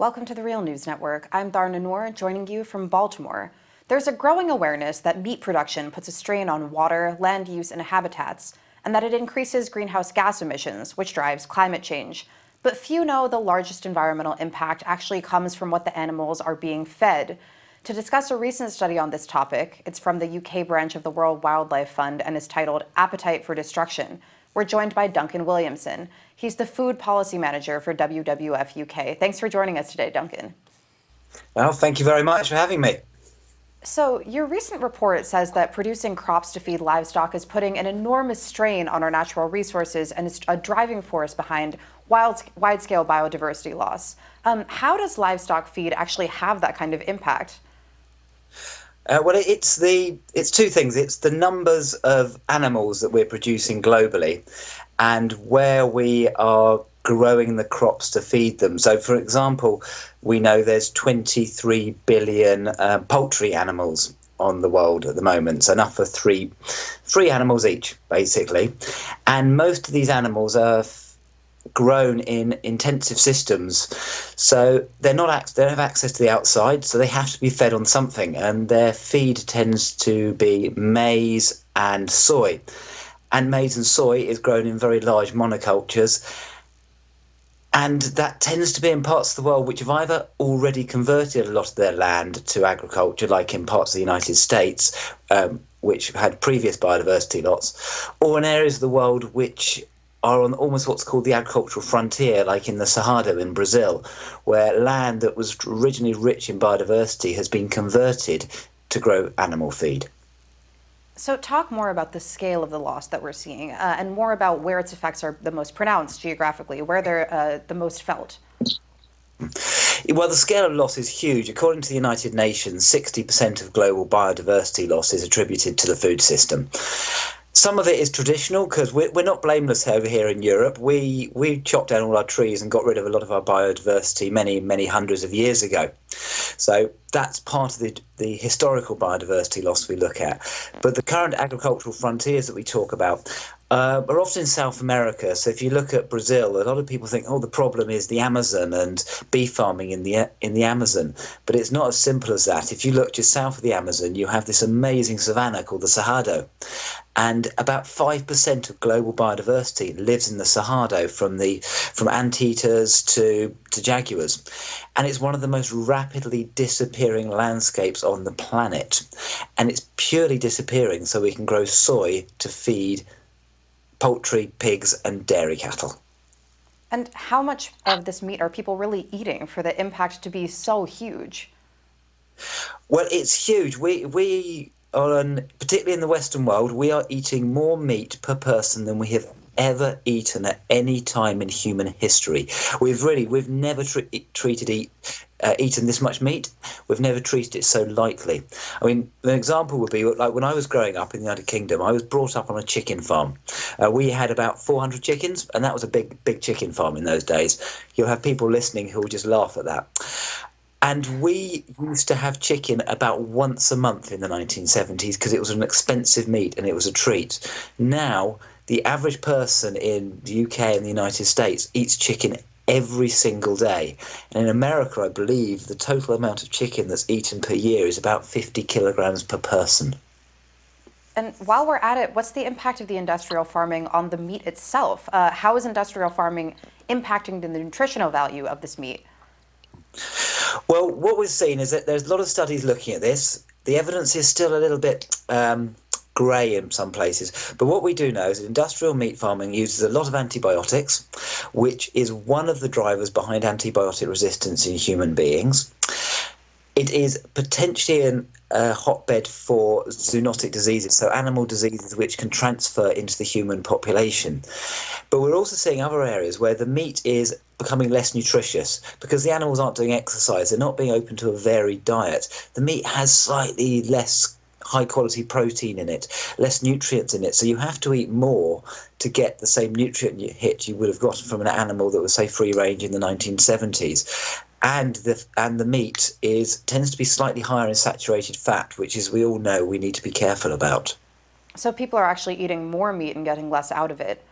Welcome to the Real News Network. I'm Dharna Noor, joining you from Baltimore. There's a growing awareness that meat production puts a strain on water, land use, and habitats, and that it increases greenhouse gas emissions, which drives climate change. But few know the largest environmental impact actually comes from what the animals are being fed. To discuss a recent study on this topic, it's from the UK branch of the World Wildlife Fund and is titled Appetite for Destruction. We're joined by Duncan Williamson. He's the Food Policy Manager for WWF UK. Thanks for joining us today, Duncan. Well, thank you very much for having me. So, your recent report says that producing crops to feed livestock is putting an enormous strain on our natural resources and is a driving force behind wide-scale biodiversity loss. How does livestock feed actually have that kind of impact? Well, it's two things. It's the numbers of animals that we're producing globally and where we are growing the crops to feed them. So, for example, we know there's 23 billion poultry animals on the world at the moment, so enough for three animals each, basically. And most of these animals are grown in intensive systems, so they don't have access to the outside, so they have to be fed on something, and their feed tends to be maize and soy. And maize and soy is grown in very large monocultures, and that tends to be in parts of the world which have either already converted a lot of their land to agriculture, like in parts of the United States, which had previous biodiversity loss, or in areas of the world which are on almost what's called the agricultural frontier, like in the Cerrado in Brazil, where land that was originally rich in biodiversity has been converted to grow animal feed. So talk more about the scale of the loss that we're seeing and more about where its effects are the most pronounced geographically, where they're the most felt. Well, the scale of loss is huge. According to the United Nations, 60% of global biodiversity loss is attributed to the food system. Some of it is traditional because we're not blameless over here in Europe. We chopped down all our trees and got rid of a lot of our biodiversity many hundreds of years ago. So that's part of the historical biodiversity loss we look at. But the current agricultural frontiers that we talk about are often in South America. So if you look at Brazil, a lot of people think, oh, the problem is the Amazon and beef farming in the Amazon. But it's not as simple as that. If you look just south of the Amazon, you have this amazing savanna called the Cerrado. And about 5% of global biodiversity lives in the Cerrado, from anteaters to jaguars. And it's one of the most rapidly disappearing landscapes on the planet. And it's purely disappearing so we can grow soy to feed poultry, pigs, and dairy cattle. And how much of this meat are people really eating for the impact to be so huge? Well, it's huge. We particularly in the Western world, we are eating more meat per person than we have ever eaten at any time in human history. We've never eaten this much meat. We've never treated it so lightly. I mean, an example would be like when I was growing up in the United Kingdom, I was brought up on a chicken farm. We had about 400 chickens, and that was a big chicken farm in those days. You'll have people listening who will just laugh at that. And we used to have chicken about once a month in the 1970s because it was an expensive meat and it was a treat. Now, the average person in the UK and the United States eats chicken every single day. And in America, I believe the total amount of chicken that's eaten per year is about 50 kilograms per person. And while we're at it, what's the impact of the industrial farming on the meat itself? How is industrial farming impacting the nutritional value of this meat? Well, what we've seen is that there's a lot of studies looking at this. The evidence is still a little bit grey in some places. But what we do know is that industrial meat farming uses a lot of antibiotics, which is one of the drivers behind antibiotic resistance in human beings. It is potentially a hotbed for zoonotic diseases, so animal diseases which can transfer into the human population. But we're also seeing other areas where the meat is becoming less nutritious because the animals aren't doing exercise, they're not being open to a varied diet. The meat has slightly less high quality protein in it, less nutrients in it, so you have to eat more to get the same nutrient hit you would have gotten from an animal that was, say, free range in the 1970s. And the meat tends to be slightly higher in saturated fat, which, as we all know, we need to be careful about. So people are actually eating more meat and getting less out of it.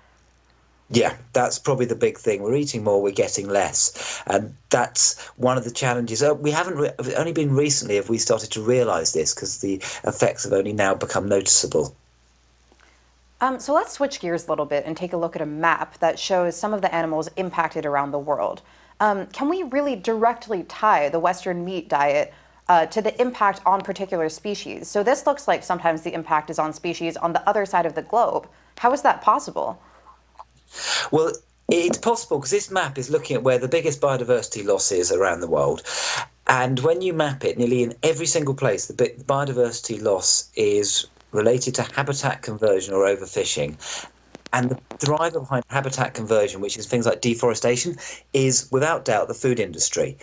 Yeah, that's probably the big thing. We're eating more, we're getting less, and that's one of the challenges. We haven't only been recently have we started to realise this, because the effects have only now become noticeable. So let's switch gears a little bit and take a look at a map that shows some of the animals impacted around the world. Can we really directly tie the Western meat diet to the impact on particular species? So this looks like sometimes the impact is on species on the other side of the globe. How is that possible? Well, it's possible because this map is looking at where the biggest biodiversity loss is around the world. And when you map it, nearly in every single place, the biodiversity loss is related to habitat conversion or overfishing. And the driver behind habitat conversion, which is things like deforestation, is without doubt the food industry.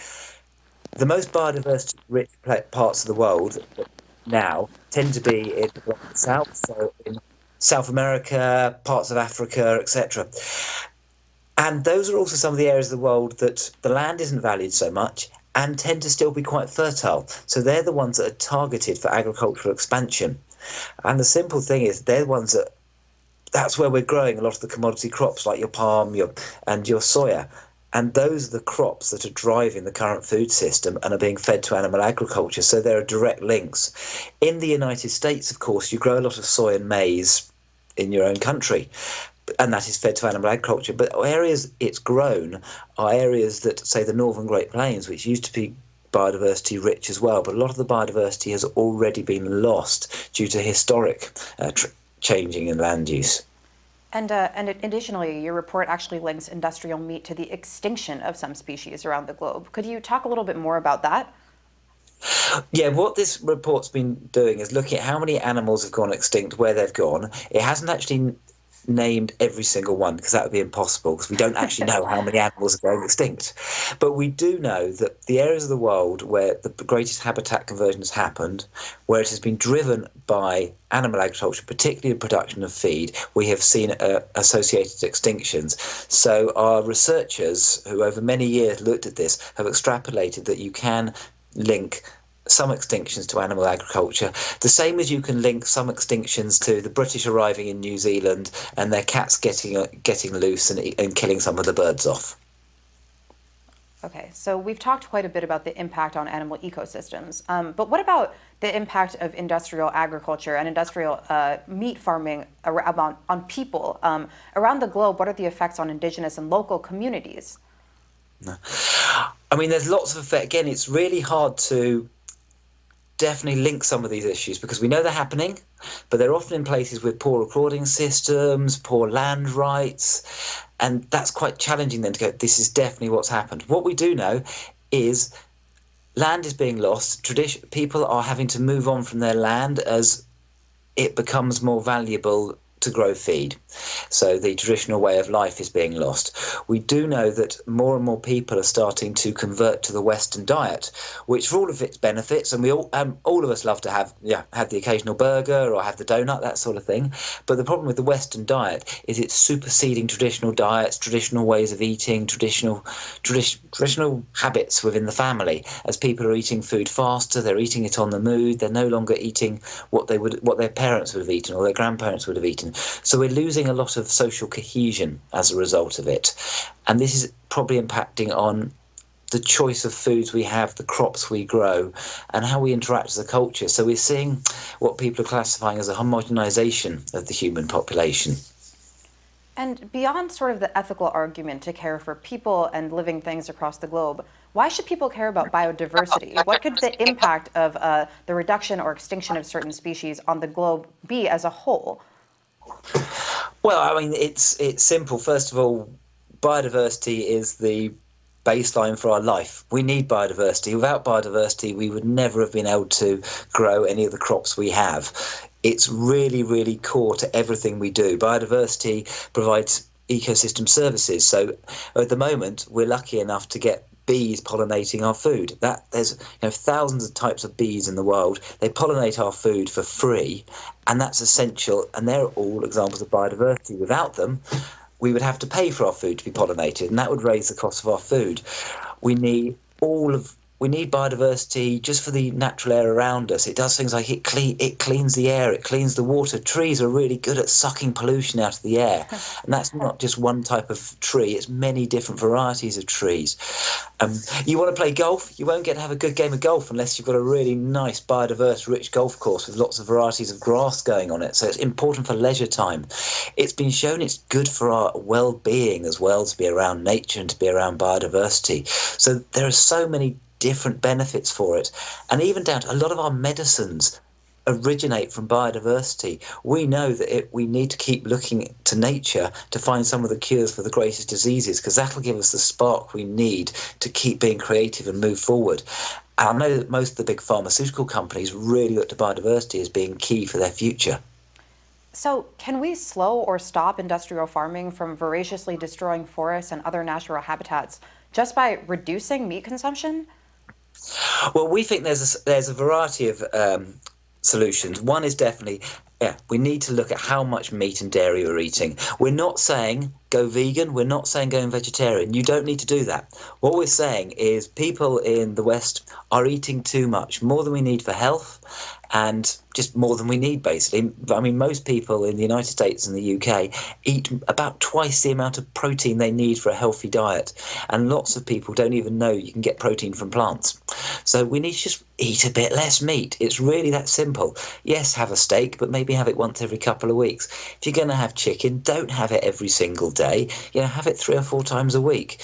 The most biodiversity rich parts of the world now tend to be in the south, so in South America, parts of Africa, etc. And those are also some of the areas of the world that the land isn't valued so much and tend to still be quite fertile. So they're the ones that are targeted for agricultural expansion. And the simple thing is they're the ones that's where we're growing a lot of the commodity crops like your palm and your soya. And those are the crops that are driving the current food system and are being fed to animal agriculture. So there are direct links. In the United States, of course, you grow a lot of soy and maize in your own country, and that is fed to animal agriculture. But areas it's grown are areas that, say, the Northern Great Plains, which used to be biodiversity rich as well, but a lot of the biodiversity has already been lost due to historic changing in land use. And additionally, your report actually links industrial meat to the extinction of some species around the globe. Could you talk a little bit more about that? Yeah, what this report's been doing is looking at how many animals have gone extinct, where they've gone. It hasn't actually named every single one because that would be impossible, because we don't actually know how many animals are going extinct. But we do know that the areas of the world where the greatest habitat conversion has happened, where it has been driven by animal agriculture, particularly the production of feed, we have seen associated extinctions. So our researchers, who over many years looked at this, have extrapolated that you can link some extinctions to animal agriculture, the same as you can link some extinctions to the British arriving in New Zealand and their cats getting loose and killing some of the birds off. Okay, so we've talked quite a bit about the impact on animal ecosystems, but what about the impact of industrial agriculture and industrial meat farming on people around the globe? What are the effects on indigenous and local communities? I mean, there's lots of effect. Again, it's really hard to definitely link some of these issues because we know they're happening, but they're often in places with poor recording systems, poor land rights, and that's quite challenging then to go, this is definitely what's happened. What we do know is land is being lost. People are having to move on from their land as it becomes more valuable to grow feed. So the traditional way of life is being lost. We do know that more and more people are starting to convert to the Western diet, which for all of its benefits, and we all of us love to have the occasional burger or have the donut, that sort of thing. But the problem with the Western diet is it's superseding traditional diets, traditional ways of eating, traditional habits within the family. As people are eating food faster, they're eating it on the move. They're no longer eating what their parents would have eaten or their grandparents would have eaten. So we're losing a lot of social cohesion as a result of it. And this is probably impacting on the choice of foods we have, the crops we grow, and how we interact as a culture. So we're seeing what people are classifying as a homogenization of the human population. And beyond sort of the ethical argument to care for people and living things across the globe, why should people care about biodiversity? What could the impact of the reduction or extinction of certain species on the globe be as a whole? Well, I mean, it's simple. First of all, biodiversity is the baseline for our life. We need biodiversity. Without biodiversity, we would never have been able to grow any of the crops we have. It's really, really core to everything we do. Biodiversity provides ecosystem services. So at the moment, we're lucky enough to get bees pollinating our food. There's thousands of types of bees in the world. They pollinate our food for free, and that's essential. And they're all examples of biodiversity. Without them, we would have to pay for our food to be pollinated, and that would raise the cost of our food. We need all of we need biodiversity just for the natural air around us. It does things like it cleans the air, it cleans the water. Trees are really good at sucking pollution out of the air. And that's not just one type of tree, it's many different varieties of trees. You want to play golf, you won't get to have a good game of golf unless you've got a really nice, biodiverse, rich golf course with lots of varieties of grass going on it. So it's important for leisure time. It's been shown it's good for our well-being as well to be around nature and to be around biodiversity. So there are so many different benefits for it. And even down to a lot of our medicines originate from biodiversity. We know that we need to keep looking to nature to find some of the cures for the greatest diseases, because that'll give us the spark we need to keep being creative and move forward. And I know that most of the big pharmaceutical companies really look to biodiversity as being key for their future. So, can we slow or stop industrial farming from voraciously destroying forests and other natural habitats just by reducing meat consumption? Well, we think there's a variety of solutions. One is definitely, we need to look at how much meat and dairy we're eating. We're not saying go vegan. We're not saying go vegetarian. You don't need to do that. What we're saying is people in the West are eating too much, more than we need for health, and just more than we need, basically. I mean, most people in the United States and the UK eat about twice the amount of protein they need for a healthy diet. And lots of people don't even know you can get protein from plants. So we need to just eat a bit less meat. It's really that simple. Yes, have a steak, but maybe have it once every couple of weeks. If you're going to have chicken, don't have it every single day. Have it 3 or 4 times a week.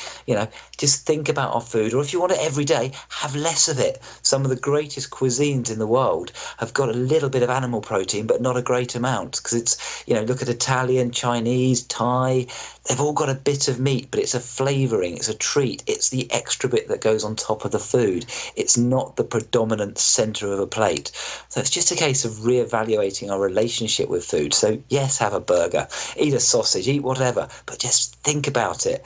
Just think about our food. Or if you want it every day, have less of it. Some of the greatest cuisines in the world have got a little bit of animal protein, but not a great amount, because it's, look at Italian, Chinese, Thai, they've all got a bit of meat, but it's a flavouring, it's a treat, it's the extra bit that goes on top of the food. It's not the predominant centre of a plate. So it's just a case of reevaluating our relationship with food. So yes, have a burger, eat a sausage, eat whatever, but just think about it.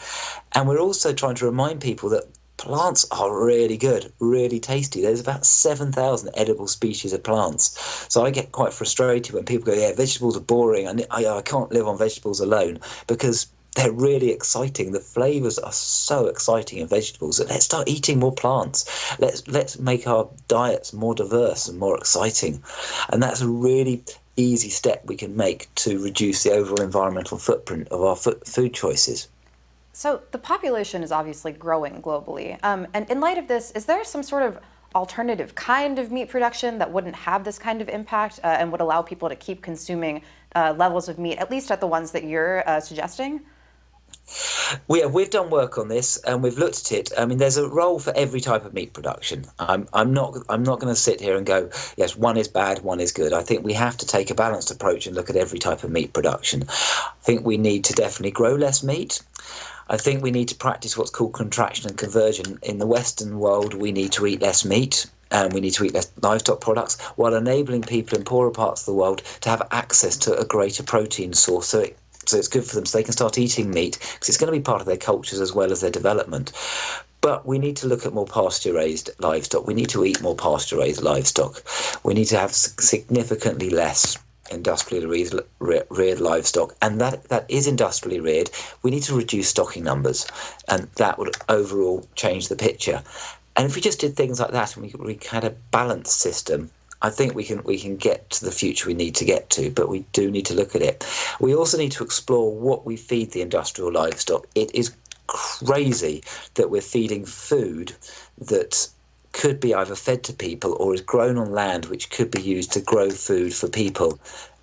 And we're also trying to remind people that plants are really good, really tasty. There's about 7,000 edible species of plants. So I get quite frustrated when people go, vegetables are boring, and I can't live on vegetables alone, because they're really exciting. The flavours are so exciting in vegetables that let's start eating more plants. Let's make our diets more diverse and more exciting. And that's a really easy step we can make to reduce the overall environmental footprint of our food choices. So the population is obviously growing globally. And in light of this, is there some sort of alternative kind of meat production that wouldn't have this kind of impact and would allow people to keep consuming levels of meat, at least at the ones that you're suggesting? We've done work on this and we've looked at it. I mean, there's a role for every type of meat production. I'm not going to sit here and go, yes, one is bad, one is good. I think we have to take a balanced approach and look at every type of meat production. I think we need to definitely grow less meat. I think we need to practice what's called contraction and conversion. In the Western world, we need to eat less meat and we need to eat less livestock products, while enabling people in poorer parts of the world to have access to a greater protein source. So it's good for them, so they can start eating meat, because it's going to be part of their cultures as well as their development. But we need to look at more pasture-raised livestock. We need to eat more pasture-raised livestock. We need to have significantly less industrially reared livestock, and that is industrially reared. We need to reduce stocking numbers, and that would overall change the picture. And if we just did things like that and we had a balanced system, I think we can get to the future we need to get to, but we do need to look at it. We also need to explore what we feed the industrial livestock. It is crazy that we're feeding food that could be either fed to people or is grown on land which could be used to grow food for people,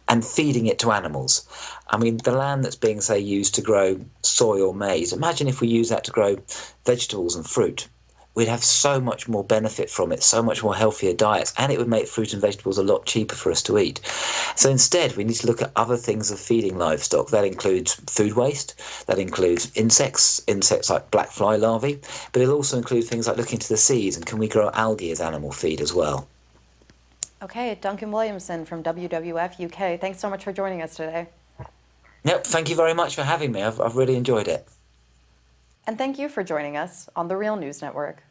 and feeding it to animals. I mean, the land that's being, say, used to grow soy or maize, imagine if we use that to grow vegetables and fruit. We'd have so much more benefit from it, so much more healthier diets, and it would make fruit and vegetables a lot cheaper for us to eat. So instead, we need to look at other things of feeding livestock. That includes food waste, that includes insects like black fly larvae, but it'll also include things like looking to the seas and can we grow algae as animal feed as well. Okay, Duncan Williamson from WWF UK, thanks so much for joining us today. Yep, thank you very much for having me. I've really enjoyed it. And thank you for joining us on the Real News Network.